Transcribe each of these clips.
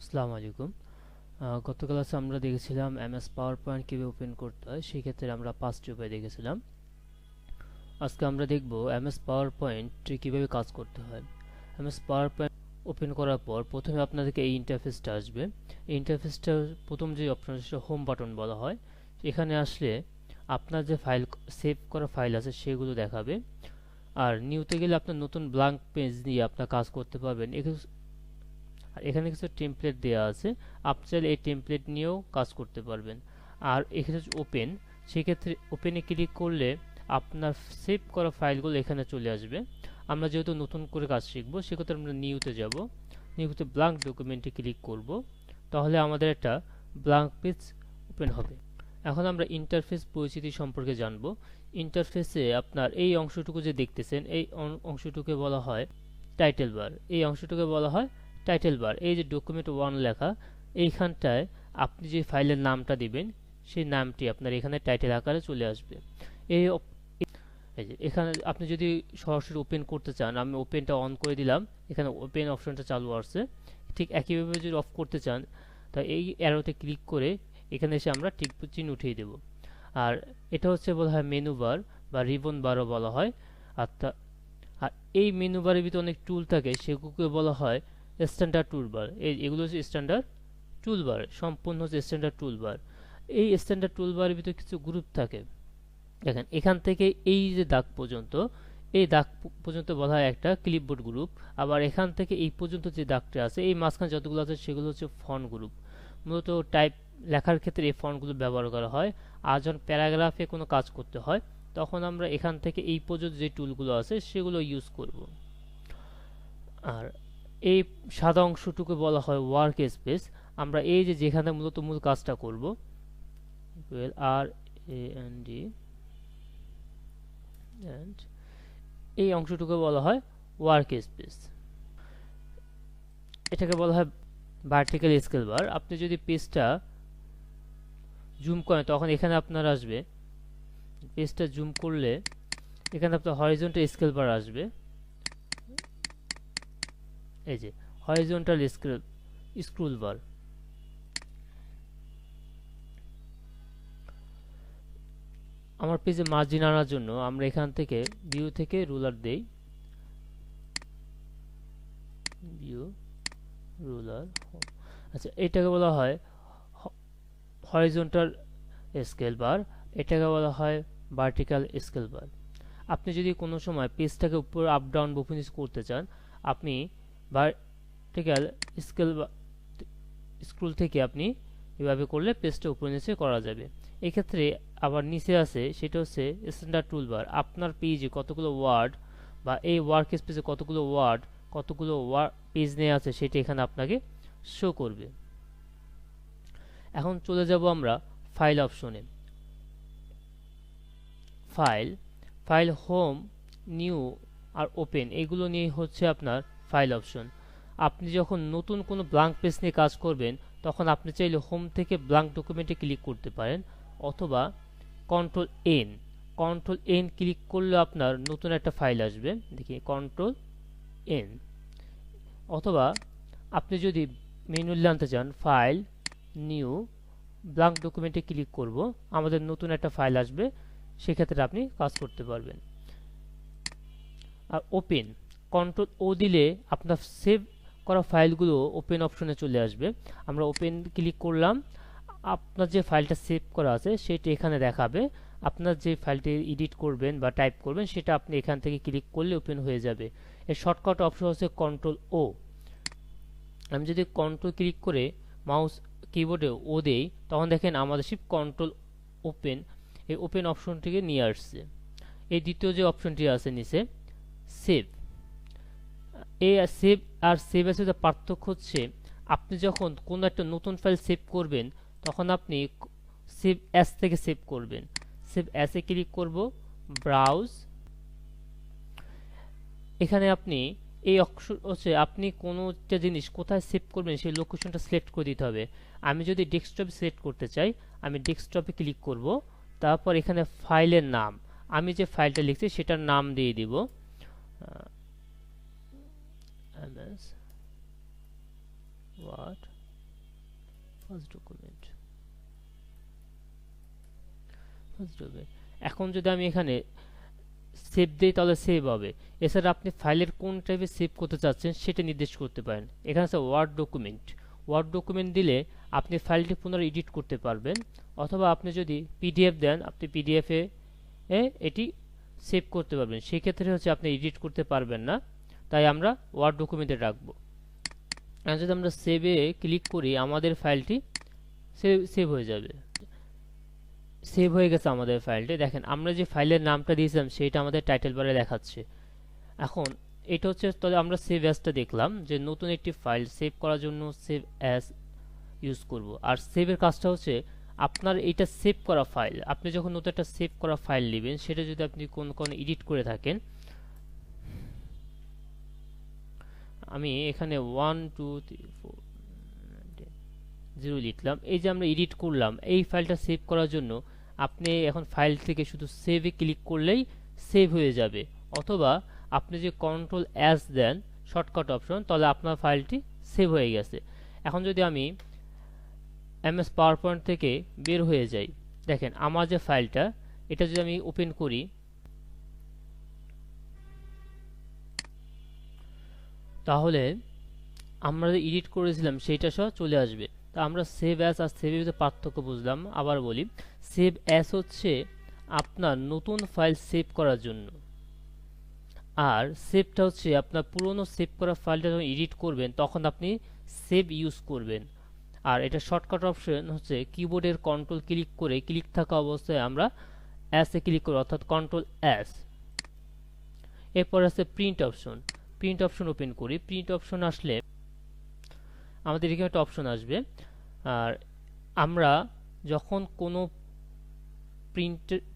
আসসালামু আলাইকুম। গত ক্লাসে আমরা দেখেছিলাম এমএস পাওয়ার পয়েন্ট কীভাবে ওপেন করতে হয়, সেই ক্ষেত্রে আমরা 5টি উপায় দেখেছিলাম। আজকে আমরা দেখব এমএস পাওয়ার পয়েন্ট কীভাবে কাজ করতে হয়। এমএস পাওয়ার পয়েন্ট ওপেন করার পর প্রথমে আপনাদেরকে এই ইন্টারফেসটা আসবে। এই ইন্টারফেসটার প্রথম যে অপশন আছে সেটা হোম বাটন বলা হয়। এখানে আসলে আপনার যে ফাইল সেভ করা ফাইল আছে সেগুলো দেখাবে। আর নিউতে গেলে আপনার নতুন ব্ল্যাঙ্ক পেজ নিয়ে আপনার কাজ করতে পারবেন। আর এখানে কিছু টেমপ্লেট দেওয়া আছে, আপনি চাইলে এই টেমপ্লেট নিয়েও কাজ করতে পারবেন। আর এখানে হচ্ছে ওপেন, সেক্ষেত্রে ওপেনে ক্লিক করলে আপনার সেভ করা ফাইলগুলো এখানে চলে আসবে। আমরা যেহেতু নতুন করে কাজ শিখব, সেক্ষেত্রে আমরা নিউতে যাব। নিউতে ব্ল্যাঙ্ক ডকুমেন্টে ক্লিক করব, তাহলে আমাদের একটা ব্ল্যাঙ্ক পেজ ওপেন হবে। এখন আমরা ইন্টারফেস পরিচিতি সম্পর্কে জানব। ইন্টারফেসে আপনার এই অংশটুকু যে দেখতেছেন, এই অংশটুকে বলা হয় টাইটেল বার। এই অংশটুকে বলা হয় টাইটেল বার। এই যে ডকুমেন্ট 1 লেখা, এইখানটায় আপনি যে ফাইলের নামটা দিবেন সেই নামটি আপনার এখানে টাইটেল আকারে চলে আসবে। এই যে এখানে আপনি যদি সরাসরি ওপেন করতে চান, আমি ওপেনটা অন করে দিলাম, এখানে ওপেন অপশনটা চালু আসছে। ঠিক একইভাবে যদি অফ করতে চান, তা এই অ্যারোতে ক্লিক করে এখানে এসে আমরা টিক চিহ্ন উঠিয়ে দেব। আর এটা হচ্ছে বলা হয় মেনু বার বা রিবন বারও বলা হয়। আর এই মেনু বারের ভিতরে অনেক টুল থাকে, সেগুলোকে বলা হয় স্ট্যান্ডার্ড টুলবার। এগুলো হচ্ছে স্ট্যান্ডার্ড টুলবার, সম্পূর্ণ হচ্ছে স্ট্যান্ডার্ড টুলবার। এই স্ট্যান্ডার্ড টুলবারের ভিতরে কিছু গ্রুপ থাকে। দেখেন এখান থেকে এই যে দাগ পর্যন্ত, এই দাগ পর্যন্ত বলা হয় একটা ক্লিপবোর্ড গ্রুপ। আবার এখান থেকে এই পর্যন্ত যে দাগটা আছে, এই মাঝখানে যতগুলো আছে সেগুলো হচ্ছে ফন্ট গ্রুপ। মূলত টাইপ লেখার ক্ষেত্রে এই ফন্টগুলো ব্যবহার করা হয়। আর যখন প্যারাগ্রাফে কোনো কাজ করতে হয়, তখন আমরা এখান থেকে এই পর্যন্ত যে টুলগুলো আছে সেগুলো ইউজ করব। আর এই সাদা অংশটুকু বলা হয় ওয়ার্ক স্পেস। আমরা এই যে যেখানে মূলত মূল কাজটা করব, আর এ এন ডি, এই অংশটুকু বলা হয় ওয়ার্ক স্পেস। এটাকে বলা হয় ভার্টিক্যাল স্কেল বার। আপনি যদি পেজটা জুম করেন, তখন এখানে আপনার আসবে, পেজটা জুম করলে এখানে আপনার হরিজন্টাল স্কেল বার আসবে। এই যে হরিজন্টাল স্ক্রল বার। আমার পেজে মার্জিন আনার জন্য আমরা এখান থেকে ভিউ থেকে রুলার দেই, ভিউ রুলার। আচ্ছা, এটাকে বলা হয় হরিজন্টাল স্কেল বার, এটাকে বলা হয় ভার্টিক্যাল স্কেল বার। আপনি যদি কোনো সময় পেজটাকে উপর আপ ডাউন বা উপর করতে চান, আপনি ভার্টিক্যাল স্ক্রল থেকে আপনি এভাবে করলে পেজটা উপর নিচে করা যাবে। এক্ষেত্রে আবার নিচে আছে, সেটা হচ্ছে স্ট্যান্ডার্ড টুলবার। আপনার পেজে কতগুলো ওয়ার্ড বা এই ওয়ার্ক স্পেসে কতগুলো ওয়ার্ড, কতগুলো পেজ নিয়ে আছে, সেটা এখানে আপনাকে শো করবে। এখন চলে যাব আমরা ফাইল অপশনে। ফাইল, হোম, নিউ আর ওপেন, এগুলো নিয়ে হচ্ছে আপনার ফাইল অপশন। আপনি যখন নতুন কোনো ব্ল্যাঙ্ক পেজ নিয়ে কাজ করবেন, তখন আপনি চাইলে হোম থেকে ব্ল্যাঙ্ক ডকুমেন্টে ক্লিক করতে পারেন, অথবা কন্ট্রোল এন ক্লিক করলে আপনার নতুন একটা ফাইল আসবে। দেখি কন্ট্রোল এন। অথবা আপনি যদি ম্যানুয়ালি আনতে চান, ফাইল, নিউ, ব্ল্যাঙ্ক ডকুমেন্টে ক্লিক করব, আমাদের নতুন একটা ফাইল আসবে, সেক্ষেত্রে আপনি কাজ করতে পারবেন। আর ওপেন, কন্ট্রোল ও দিলে আপনার সেভ করা ফাইলগুলো ওপেন অপশনে চলে আসবে। আমরা ওপেন ক্লিক করলাম, আপনার যে ফাইলটা সেভ করা আছে সেটা এখানে দেখাবে। আপনার যে ফাইলটি এডিট করবেন বা টাইপ করবেন, সেটা আপনি এখান থেকে ক্লিক করলে ওপেন হয়ে যাবে। এর শর্টকাট অপশন হচ্ছে কন্ট্রোল ও। আমি যদি কন্ট্রোল ক্লিক করে মাউস কিবোর্ডে ও দেই, তখন দেখেন আমাদের শিফট কন্ট্রোল ওপেন, এই ওপেন অপশনটিকে নিয়ে আসছে। এই দ্বিতীয় যে অপশনটি আছে নিচে, সেভ। এই সেভ আর সেভ এর সাথে পার্থক্য হচ্ছে, আপনি যখন কোনো একটা নতুন ফাইল সেভ করবেন, তখন আপনি সেভ অ্যাজ থেকে সেভ করবেন। সেভ অ্যাজে ক্লিক করব, ব্রাউজ। এখানে আপনি এই অপশন হচ্ছে আপনি কোনো একটা জিনিস কোথায় সেভ করবেন সেই লোকেশনটা সিলেক্ট করে দিতে হবে। আমি যদি ডেস্কটপে সিলেক্ট করতে চাই, আমি ডেস্কটপে ক্লিক করব। তারপর এখানে ফাইলের নাম, আমি যে ফাইলটা লিখছি সেটার নাম দিয়ে দিব, ms word ফার্স্ট ডকুমেন্ট। এখন যদি আমি এখানে সেভ দিই তাহলে সেভ হবে। এছাড়া আপনি ফাইলের কোন টাইপে সেভ করতে চাচ্ছেন সেটা নির্দেশ করতে পারেন। এখানে আছে ওয়ার্ড ডকুমেন্ট। ওয়ার্ড ডকুমেন্ট দিলে আপনি ফাইলটি পুনরায় এডিট করতে পারবেন, অথবা আপনি যদি পিডিএফ দেন আপনি পিডিএফে এটি সেভ করতে পারবেন। সেক্ষেত্রে হচ্ছে আপনি এডিট করতে পারবেন না, তাই আমরা ওয়ার্ড ডকুমেন্টে রাখবো। আর যদি আমরা সেভে ক্লিক করি আমাদের ফাইলটি সেভ হয়ে যাবে। সেভ হয়ে গেছে আমাদের ফাইলটি। দেখেন আমরা যে ফাইলের নামটা দিয়েছিলাম সেটা আমাদের টাইটেল বারে দেখাচ্ছে। এখন এটা হচ্ছে, তাহলে আমরা সেভ অ্যাজটা দেখলাম যে নতুন একটি ফাইল সেভ করার জন্য সেভ অ্যাজ ইউজ করব। আর সেভের কাজটা হচ্ছে আপনার এটা সেভ করা ফাইল, আপনি যখন নতুন একটা সেভ করা ফাইল নেবেন সেটা যদি আপনি কোন এডিট করে থাকেন, আমি এখানে 1 2 3 4 0 লিখলাম। এই যে আমরা এডিট করলাম এই ফাইলটা সেভ করার জন্য আপনি এখন ফাইল থেকে শুধু সেভে ক্লিক করলেই সেভ হয়ে যাবে, অথবা আপনি যে কন্ট্রোল এস দেন শর্টকাট অপশন, তাহলে আপনার ফাইলটি সেভ হয়ে গেছে। এখন যদি আমি এমএস পাওয়ার পয়েন্ট থেকে বের হয়ে যাই, দেখেন আমার যে ফাইলটা এটা যদি আমি ওপেন করি, তাহলে আমরা যে এডিট করেছিলাম সেইটা সহ চলে আসবে। তা আমরা সেভ অ্যাজ আর সেভের ভিতরে পার্থক্য বুঝলাম। আবার বলি, সেভ অ্যাজ হচ্ছে আপনার নতুন ফাইল সেভ করার জন্য, আর সেভটা হচ্ছে আপনার পুরনো সেভ করা ফাইলটা যখন এডিট করবেন তখন আপনি সেভ ইউজ করবেন। আর এটা শর্টকাট অপশন হচ্ছে কিবোর্ডের কন্ট্রোল ক্লিক করে ক্লিক থাকা অবস্থায় আমরা এস এ ক্লিক করি, অর্থাৎ কন্ট্রোল এস। এরপর আছে print option. Print option open করি। প্রিন্ট অপশন আসলে আমাদের এখানে একটা অপশন আসবে, আর আমরা যখন কোনো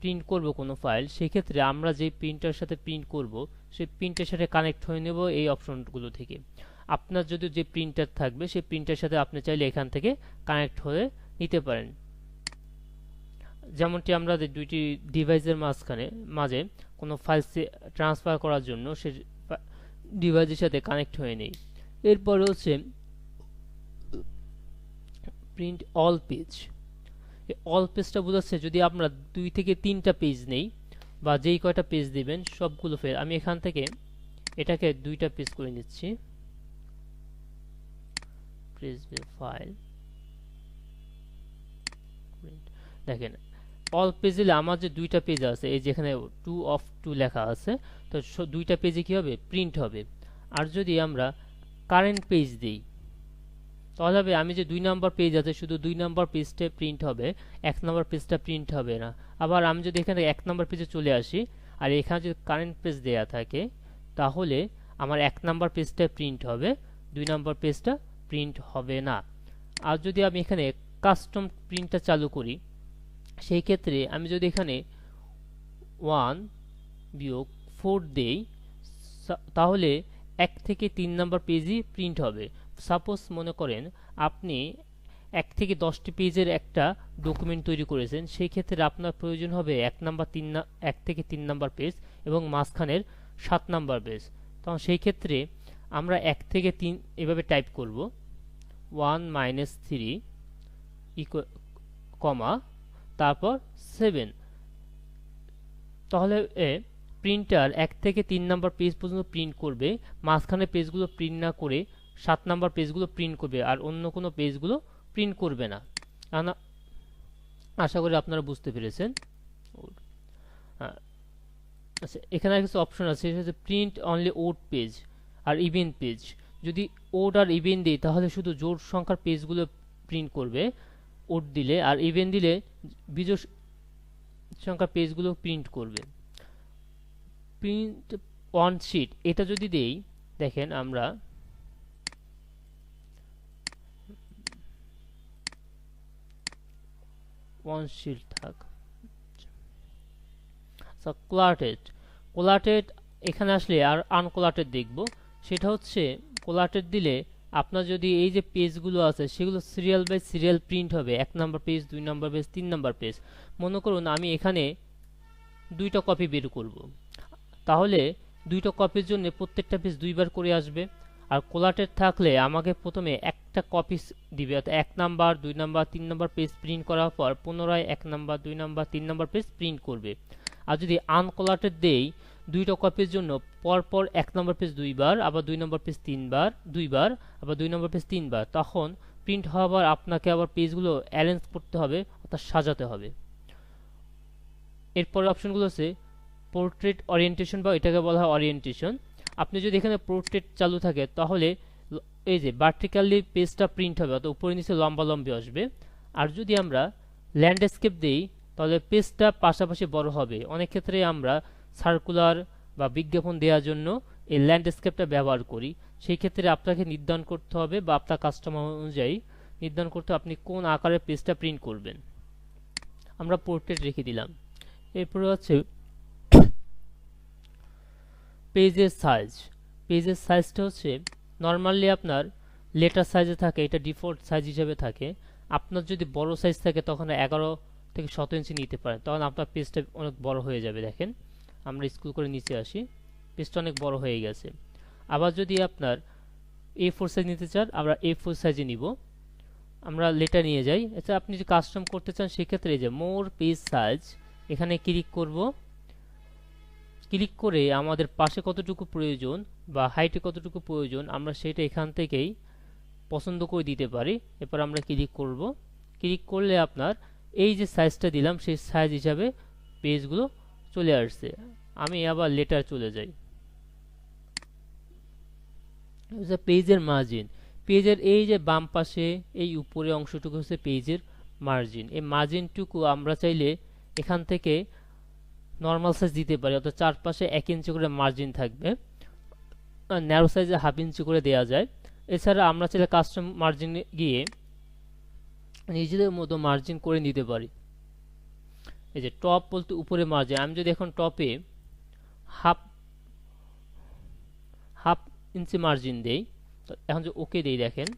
প্রিন্ট করব কোনো ফাইল, সেক্ষেত্রে আমরা যে প্রিন্টার সাথে প্রিন্ট করব সেই প্রিন্টের সাথে কানেক্ট হয়ে নেব এই অপশনগুলো থেকে। আপনার যদি যে প্রিন্টার থাকবে সেই প্রিন্টার সাথে আপনি চাইলে এখান থেকে কানেক্ট হয়ে নিতে পারেন। যেমনটি আমরা দুইটি ডিভাইসের মাঝে কোনো ফাইল ট্রান্সফার করার জন্য সে ডিভাইসের সাথে কানেক্ট হয়ে নেই। এরপর হচ্ছে প্রিন্ট অল পেজ। অল পেজটা বোঝাচ্ছে যদি আমরা 2 থেকে 3টা পেজ নেই বা যেই কয়টা পেজ দিবেন সবগুলো ফেল। আমি এখান থেকে এটাকে 2টা পেজ করে নিচ্ছি। ফাইল দেখেন অল পেজ দিলে আমার যে 2টা পেজ আছে, এই যেখানে 2 of 2 লেখা আছে, তো 2টা পেজে কি হবে? প্রিন্ট হবে। আর যদি আমরা কারেন্ট পেজ দিই তাহলে হবে আমি যে 2 নাম্বার পেজ আছে শুধু 2 নাম্বার পেজটা প্রিন্ট হবে, 1 নাম্বার পেজটা প্রিন্ট হবে না। আবার আমি যদি এখানে 1 নাম্বার পেজে চলে আসি আর এখানে যদি কারেন্ট পেজ দেয়া থাকে তাহলে আমার 1 নাম্বার পেজটা প্রিন্ট হবে, 2 নাম্বার পেজটা প্রিন্ট হবে না। আর যদি আমি এখানে কাস্টম প্রিন্টটা চালু করি, সেই ক্ষেত্রে আমি যদি এখানে 1-4 দেই তাহলে 1 থেকে 3 নাম্বার পেজই প্রিন্ট হবে। সাপোজ মনে করেন আপনি 1 থেকে 10টি পেজের একটা ডকুমেন্ট তৈরি করেছেন, সেই ক্ষেত্রে আপনার প্রয়োজন হবে 1 থেকে 3 নাম্বার পেজ এবং মাঝখানের 7 নাম্বার পেজ। তখন সেই ক্ষেত্রে আমরা 1 থেকে 3 এভাবে টাইপ করব 1-3 কমা তারপর 7। তাহলে প্রিন্টার 1 থেকে 3 নাম্বার পেজ পর্যন্ত প্রিন্ট করবে, মাঝখানে পেজগুলো প্রিন্ট না করে 7 নাম্বার পেজগুলো প্রিন্ট করবে, আর অন্য কোনো পেজগুলো প্রিন্ট করবে না। আশা করি আপনারা বুঝতে পেরেছেন। আচ্ছা, এখানে কিছু অপশন আছে, সেটা হচ্ছে প্রিন্ট অনলি ওড পেজ আর ইভেন পেজ। যদি ওড আর ইভেন দিই তাহলে শুধু জোড় সংখ্যার পেজগুলো প্রিন্ট করবে ওড দিলে, আর ইভেন দিলে বিজোড় সংখ্যার পেজগুলো প্রিন্ট করবে। প্রিন্ট অন শিট এটা যদি দেই, দেখেন আমরা ওয়ান শিট থাক। কোলাটেড এখানে আসলে আর আনকোলাটেড দেখব। সেটা হচ্ছে কোলাটেড দিলে আপনার যদি এই যে পেজগুলো আছে সেগুলো সিরিয়াল বাই সিরিয়াল প্রিন্ট হবে, 1 number page, 2 number page, 3 number page. মনে করুন আমি এখানে 2টা কপি বের করব, তাহলে 2টা কপির জন্য প্রত্যেকটা পেজ 2 বার করে আসবে। আর কোলাটেড থাকলে আমাকে প্রথমে একটা কপি দিবে, অর্থাৎ 1 number 2 number 3 number page print করার পর পুনরায় 1 number 2 number 3 number page print করবে। আর যদি আনকোলাটেড দেই, দুইটা কপির জন্য পরপর 1 নম্বর পেজ 2 বার, আবার 2 নম্বর পেজ 3 বার, 2 বার, আবার 2 নম্বর পেজ 3 বার, তখন প্রিন্ট হওয়ার আপনাকে আবার পেজগুলো অ্যারেঞ্জ করতে হবে, অর্থাৎ সাজাতে হবে। এরপর অপশনগুলো হচ্ছে পোর্ট্রেট ওরিয়েন্টেশন, বা এটাকে বলা হয় ওরিয়েন্টেশন। আপনি যদি এখানে পোর্ট্রেট চালু থাকে তাহলে এই যে ভার্টিক্যালি পেজটা প্রিন্ট হবে, অর্থাৎ উপরে নিচে লম্বা লম্বি আসবে। আর যদি আমরা ল্যান্ডস্কেপ দেই তাহলে পেজটা পাশাপাশি বড় হবে। অনেক ক্ষেত্রে আমরা সার্কুলার বা বিজ্ঞাপন দেওয়ার জন্য এই ল্যান্ডস্কেপটা ব্যবহার করি। সেই ক্ষেত্রে আপনাকে নির্ধারণ করতে হবে, বা আপনার কাস্টমার অনুযায়ী নির্ধারণ করতে হবে আপনি কোন আকারে পেজটা প্রিন্ট করবেন। আমরা পোর্ট্রেট রেখে দিলাম। এরপরে হচ্ছে পেজের সাইজ। পেজের সাইজটা হচ্ছে নর্মালি আপনার লেটার সাইজে থাকে, এটা ডিফল্ট সাইজ হিসেবে থাকে। আপনার যদি বড় সাইজ থাকে তখন 11 থেকে 17 ইঞ্চি নিতে পারেন, তখন আপনার পেজটা অনেক বড় হয়ে যাবে। দেখেন আমরা স্ক্রল করে নিচে আসি, পেজটা অনেক বড় হয়ে গেছে। আবার যদি আপনার A4 সাইজ নিতে চান, আমরা A4 সাইজে নিব। আমরা লেটার নিয়ে যাই। আচ্ছা, আপনি যদি কাস্টম করতে চান সেক্ষেত্রে এই যে মোর পেজ সাইজ, এখানে ক্লিক করব। ক্লিক করে আমাদের পাশে কতটুকু প্রয়োজন বা হাইটে কতটুকু প্রয়োজন আমরা সেটা এখান থেকেই পছন্দ করে দিতে পারি। এরপর আমরা ক্লিক করব। ক্লিক করলে আপনার এই যে সাইজটা দিলাম সেই সাইজ হিসাবে পেজগুলো চলে আসছে। আমি আবার লেটার চলে যাই। পেজের মার্জিন, পেজের এই যে বাম পাশে এই উপরে অংশটুকু হচ্ছে পেজের মার্জিন। এই মার্জিনটুকু আমরা চাইলে এখান থেকে নর্মাল সাইজ দিতে পারি, অর্থাৎ চারপাশে 1 ইঞ্চি করে মার্জিন থাকবে। ন্যারো সাইজে 1/2 ইঞ্চি করে দেওয়া যায়। এছাড়া আমরা চাইলে কাস্টম মার্জিনে গিয়ে নিজেদের মতো মার্জিন করে নিতে পারি। এই যে টপ বলতে উপরে মার্জিন, আমি যদি এখন টপে হাফ ইঞ্চি মার্জিন দেই, এখন যে ওকে দেই দেখেন,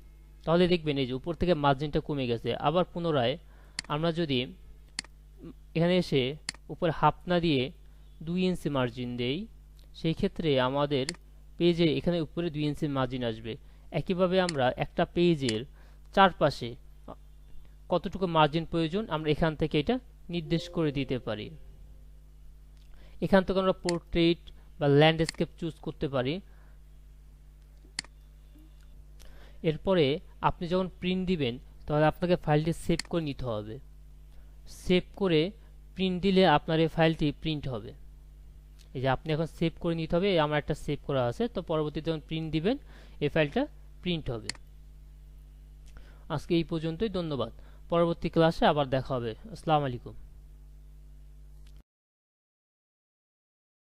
তাহলে দেখবেন এই যে উপর থেকে মার্জিনটা কমে গেছে। আবার পুনরায় আমরা যদি এখানে এসে উপরে হাফ না দিয়ে 2 ইঞ্চি মার্জিন দেই, সেই ক্ষেত্রে আমাদের পেজে এখানে উপরে 2 ইঞ্চি মার্জিন আসবে। একইভাবে আমরা একটা পেজের চারপাশে কতটুকু মার্জিন প্রয়োজন আমরা এখান থেকে এটা নির্দেশ করে দিতে পারি। এখান থেকে আমরা পোর্ট্রেট বা ল্যান্ডস্কেপ চুজ করতে পারি। এরপরে আপনি যখন প্রিন্ট দিবেন তাহলে আপনাকে ফাইলটি সেভ করে নিতে হবে। সেভ করে প্রিন্ট দিলে আপনার এই ফাইলটি প্রিন্ট হবে। এই যে আপনি এখন সেভ করে নিতে হবে, আমার একটা সেভ করা আছে, তো পরবর্তীতে যখন প্রিন্ট দিবেন এই ফাইলটা প্রিন্ট হবে। আজকে এই পর্যন্তই, ধন্যবাদ। পরবর্তী ক্লাসে আবার দেখা হবে। আসসালামু আলাইকুম।